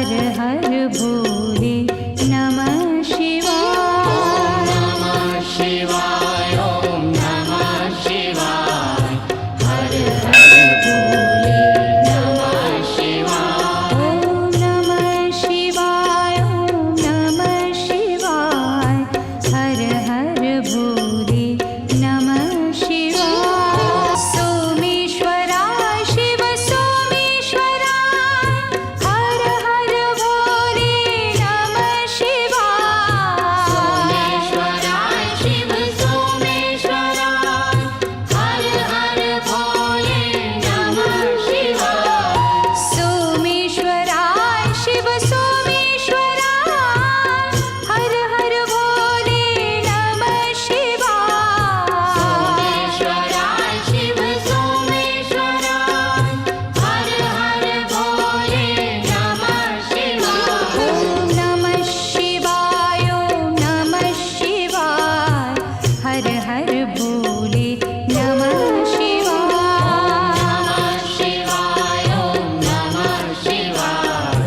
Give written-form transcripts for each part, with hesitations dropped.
हर हर भोले नमः शिवाय। नमः शिवाय ओम नमः शिवाय। हर हर भोले नमः शिवाय। ओम नमः शिवाय ओम नमः शिवाय। हर हर भोले नमः शिवाय। सोमेश्वराय शिव सोमेश्वराय। हर हर भोले नमः शिवाय। सोमेश्वराय शिव सोमेश्वराय। हर हर भोले नमः शिवाय। सोमेश्वराय शिव सोमेश्वराय। हर हर भोले नमः शिवाय। सोमेश्वराय शिव सोमेश्वराय। हर हर भोले नमः शिवाय। ओम नमः शिवाय ओम नमः शिवाय। हर हर भोले नमः शिवाय। नमः शिवाय ओम नमः शिवाय।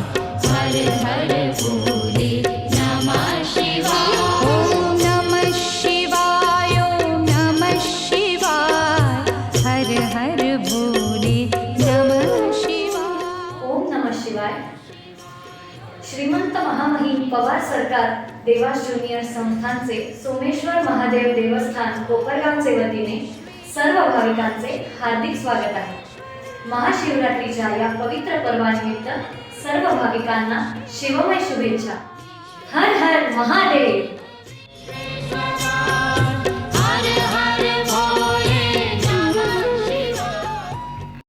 हर हर भोले नमः शिवाय। ओम नमः शिवाय ओम नमः शिवाय। हर हर भोले नमः शिवाय। ओम नमः शिवाय। श्रीमंत महामहिम पवार सरकार देवास ज्युनियर संस्थानचे सोमेश्वर महादेव देवस्थान कोपरगावचे वतीने सर्व भाविकांचे हार्दिक स्वागत आहे। महाशिवरात्रीच्या या पवित्र पर्वानिमित्त सर्व भाविकांना शिवमय शुभेच्छा। हर हर महादेव।